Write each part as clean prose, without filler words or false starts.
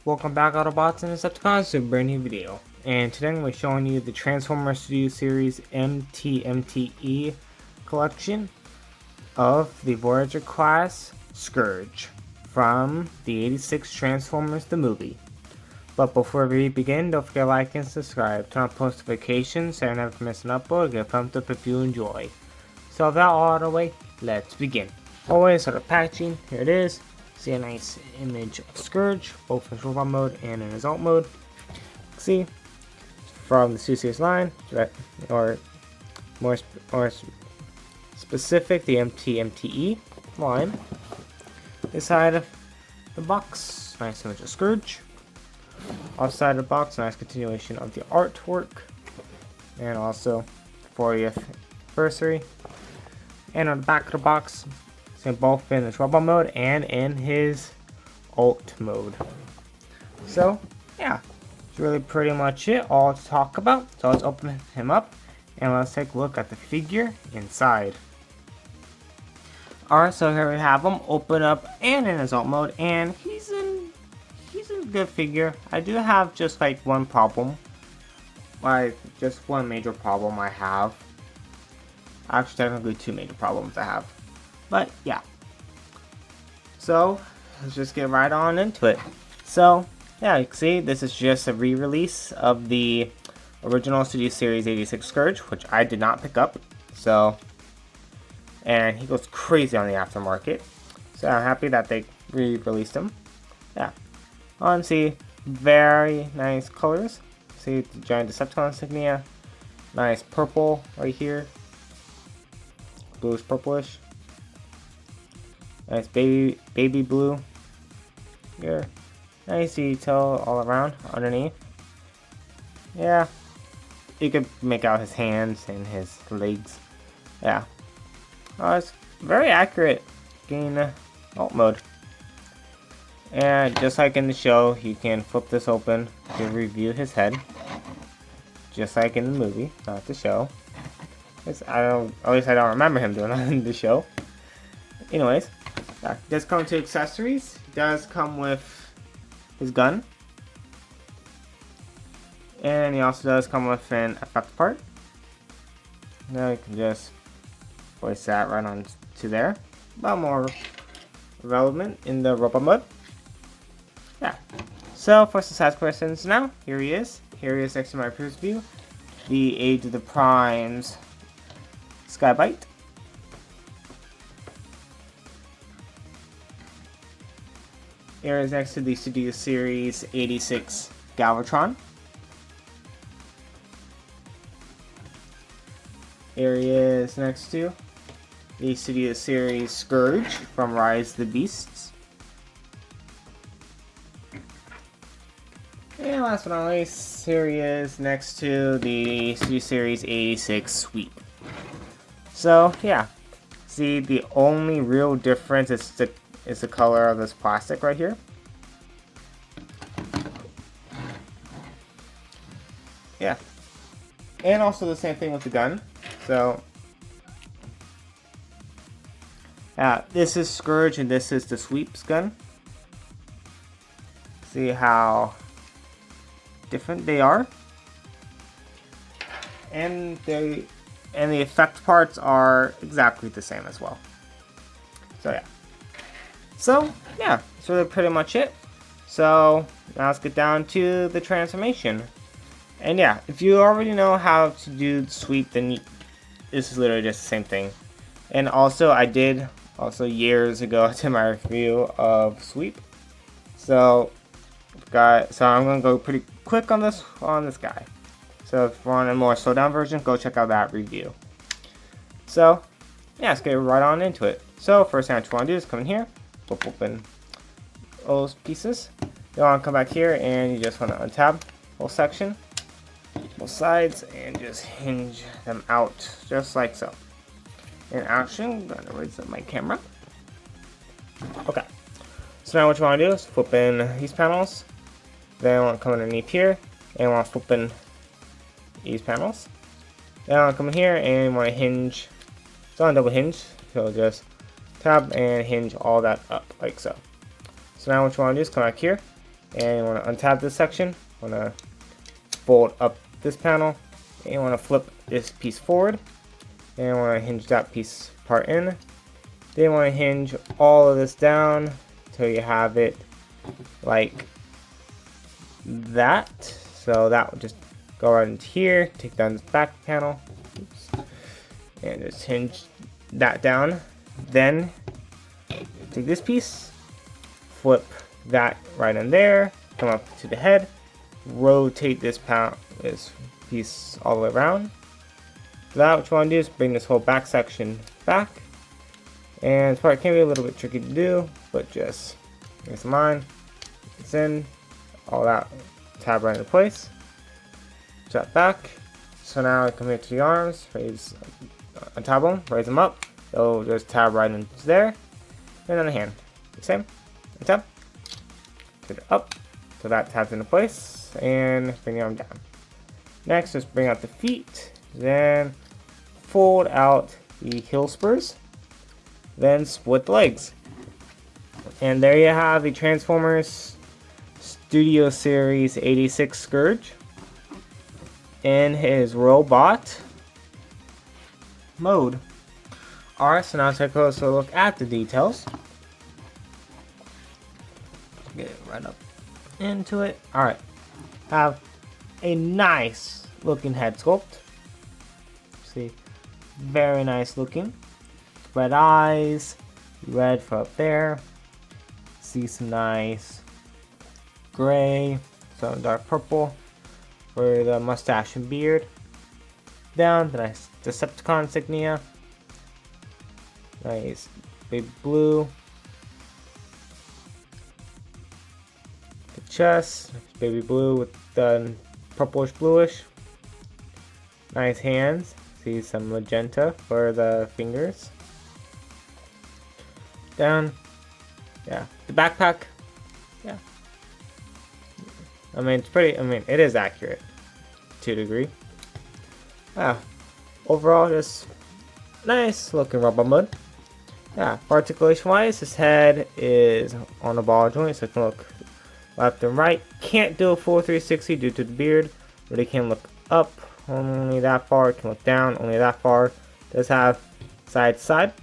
Welcome back, Autobots and Decepticons, to a brand new video. And today I'm going to be showing you the Transformers Studio Series MTMTE collection of the Voyager class Scourge from the 86 Transformers the movie. But before we begin, don't forget to like and subscribe, turn on post notifications so you never miss an upload, give a thumbs up if you enjoy. So with that all out of the way, let's begin. Always start with packaging. Here it is. See a nice image of Scourge, both in robot mode and in his alt mode. See, from the Studio Series line, or more specific, the MTMTE line. Inside of the box, nice image of Scourge. Outside of the box, nice continuation of the artwork, and also 40th anniversary. And on the back of the box, so both in his robot mode and in his alt mode. So yeah, it's really pretty much it all to talk about. So let's open him up and let's take a look at the figure inside. Alright, so here we have him open up and in his alt mode, and he's a good figure. I do have just like one problem. Just one major problem I have. Actually, technically two major problems I have. But yeah, so let's just get right on into it. So yeah, you can see this is just a re-release of the original Studio Series 86 Scourge, which I did not pick up. So, and he goes crazy on the aftermarket. So I'm happy that they re-released him. Yeah, see, very nice colors. See the giant Decepticon insignia, nice purple right here, bluish purplish. Nice baby blue here. Nice detail all around underneath. Yeah, you could make out his hands and his legs. Yeah, it's very accurate in alt mode. And just like in the show, you can flip this open to review his head, just like in the movie, not the show. At least I don't remember him doing that in the show. Anyways. Yeah, it does come to accessories. It does come with his gun. And he also does come with an effect part. Now you can just place that right on to there. But more relevant in the robot mode. Yeah. So for some size questions now, here he is. Here he is next to my previous view. The Age of the Primes Skybite. Here is next to the Studio Series 86 Galvatron. Here he is next to the Studio Series Scourge from Rise of the Beasts. And last but not least, here he is next to the Studio Series 86 Sweep. So yeah, see, the only real difference is the color of this plastic right here. Yeah, and also the same thing with the gun. So this is Scourge and this is the Sweep's gun. See how different they are, and the effect parts are exactly the same as well. So yeah, that's really pretty much it. So now let's get down to the transformation. And yeah, if you already know how to do the sweep, then this is literally just the same thing. And also, I did years ago to my review of sweep. So I'm gonna go pretty quick on this guy. So if you want a more slow down version, go check out that review. So yeah, let's get right on into it. So first thing I want to do is come in here. Open those pieces. You want to come back here and you just want to untab the whole section, both sides, and just hinge them out just like so. In action, I'm going to raise up my camera. Okay, so now what you want to do is flip in these panels. Then I want to come underneath here and I want to flip in these panels. Then I want to come in here and want to hinge. It's on a double hinge, so just tab and hinge all that up like so. So now what you want to do is come back here and you want to untab this section. Want to fold up this panel, and you want to flip this piece forward, and you want to hinge that piece part in. Then you want to hinge all of this down until you have it like that. So that will just go right into here. Take down this back panel. Oops. And just hinge that down. Then take this piece, flip that right in there, come up to the head, rotate this piece all the way around. So that what you want to do is bring this whole back section back. And this part can be a little bit tricky to do, but just here's mine. It's in, all that tab right into place. Drop back. So now I come here to the arms, raise, untab them, raise them up. They'll just tab right into there. And then the hand, the same. Untab, put it up, so that tabs into place, and bring the arm down. Next, just bring out the feet, then fold out the heel spurs, then split the legs. And there you have the Transformers Studio Series 86 Scourge in his robot mode. Alright, so now let's take a closer look at the details. Get it right up into it. Alright, have a nice looking head sculpt. See, very nice looking. Red eyes, red for up there. See some nice gray, some dark purple for the mustache and beard. Down, the nice Decepticon insignia. Nice big blue. The chest, baby blue with the purplish bluish. Nice hands. See some magenta for the fingers. Down. Yeah. The backpack. Yeah. I mean, it's pretty, it is accurate to a degree. Yeah. Overall, just nice looking rubber mud. Yeah, articulation wise, his head is on a ball joint, so it can look left and right. Can't do a full 360 due to the beard, but it can look up only that far. It can look down only that far. Does have side to side.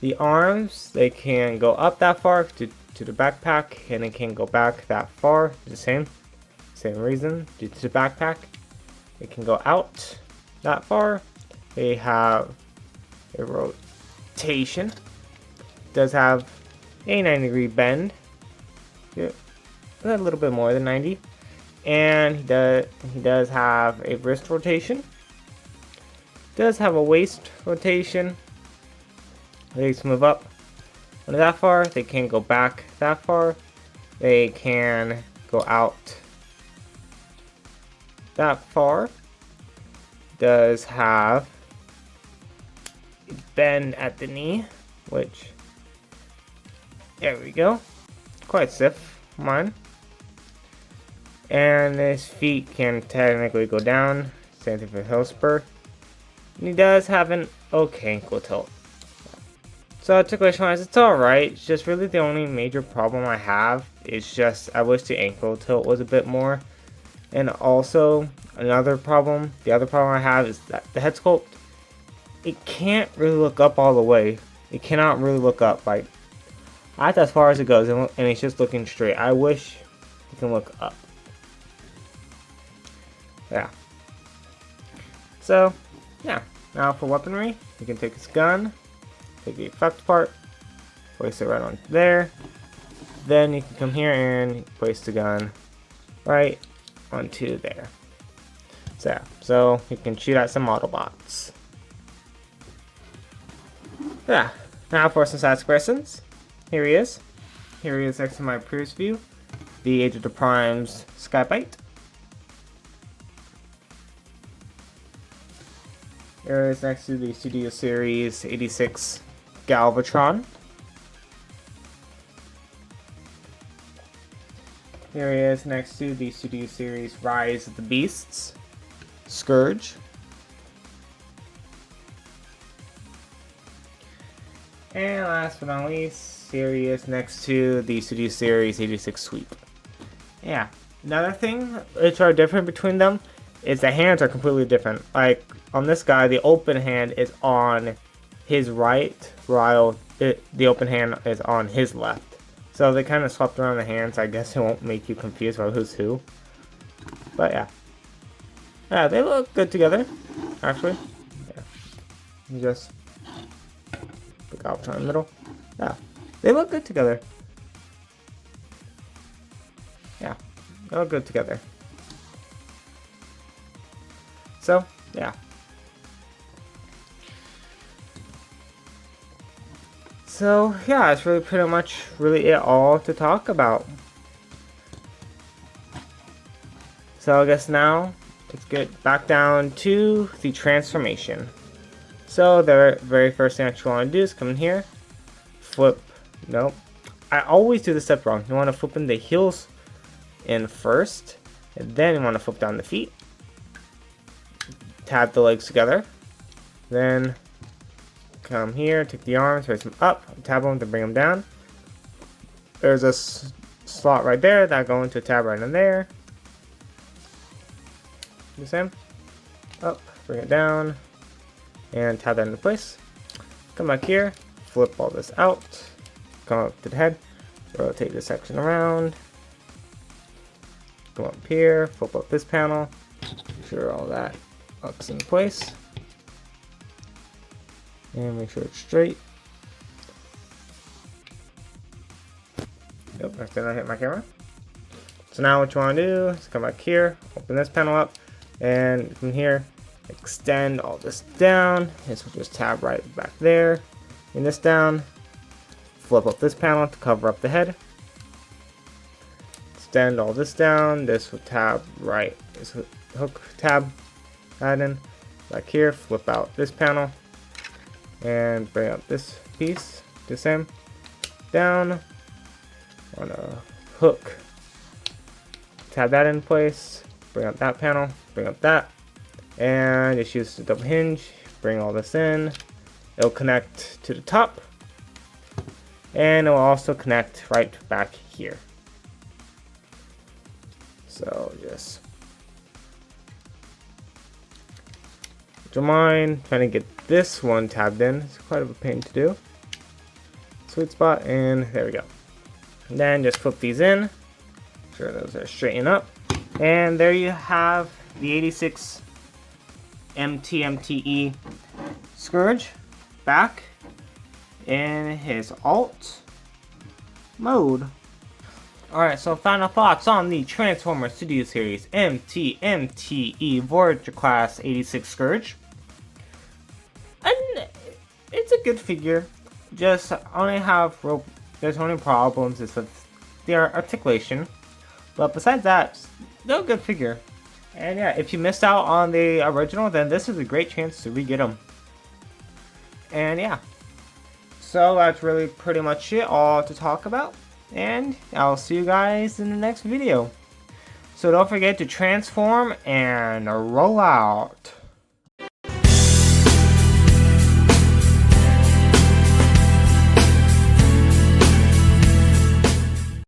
The arms, they can go up that far to the backpack, and it can go back that far. The same reason due to the backpack. It can go out that far. They have a rotation. Does have a 90-degree bend. Yeah, a little bit more than 90. And he does have a wrist rotation. Does have a waist rotation. Legs move up only that far. They can go back that far. They can go out that far. Does have a bend at the knee, which, there we go, quite stiff, mine. And his feet can technically go down, same thing for heel spur. And he does have an okay ankle tilt. So articulation wise, it's alright. It's just really the only major problem I have is just I wish the ankle tilt was a bit more. And also the other problem I have is that the head sculpt, it can't really look up all the way. It cannot really look up, like that's as far as it goes, and it's just looking straight. I wish it can look up. Yeah. So yeah. Now for weaponry, you can take his gun. Take the effect part, place it right on there. Then you can come here and place the gun right onto there. So yeah, so you can shoot at some Autobots. Yeah, now for some side comparisons. Here he is. Here he is next to my previous view. The Age of the Prime's Skybite. Here is next to the Studio Series 86 Galvatron. Here he is next to the Studio Series Rise of the Beasts Scourge. And last but not least, here he is next to the Studio Series 86 Sweep. Yeah. Another thing which are different between them is the hands are completely different. Like on this guy, the open hand is on his right, while the open hand is on his left. So they kind of swapped around the hands. I guess it won't make you confused about who's who. But yeah. Yeah, they look good together, actually. Yeah. You just pick out in the middle. Yeah. They look good together. Yeah. They look good together. So, yeah. So, yeah, it's really pretty much really it all to talk about. So, I guess now, let's get back down to the transformation. So, the very first thing that you want to do is come in here, flip, nope. I always do this step wrong. You want to flip in the heels in first, and then you want to flip down the feet. Tab the legs together, then come here, take the arms, raise them up, tab them to bring them down. There's a slot right there that go into a tab right in there. The same. Up, bring it down, and tab that into place. Come back here, flip all this out, come up to the head, rotate this section around, go up here, flip up this panel, make sure all that locks in place, and make sure it's straight. Yep, I did not hit my camera. So now what you want to do is come back here, open this panel up, and from here, extend all this down. This will just tab right back there. Bring this down, flip up this panel to cover up the head. Extend all this down. This will tab right. This will hook tab that in. Back here, flip out this panel and bring up this piece. The same. Down. On a hook. Tab that in place. Bring up that panel. Bring up that. And just use the double hinge. Bring all this in. It'll connect to the top. And it will also connect right back here. So just don't mind trying to get this one tabbed in. It's quite a pain to do. Sweet spot, and there we go. And then just flip these in. Make sure those are straightened up. And there you have the 86 MTMTE Scourge back in his alt mode. Alright, so final thoughts on the Transformer Studio Series MTMTE Voyager Class 86 Scourge. And it's a good figure. Just there's only problems is with their articulation. But besides that, they're a good figure. And yeah, if you missed out on the original, then this is a great chance to re-get them. And yeah. So that's really pretty much it all to talk about. And I'll see you guys in the next video. So don't forget to transform and roll out.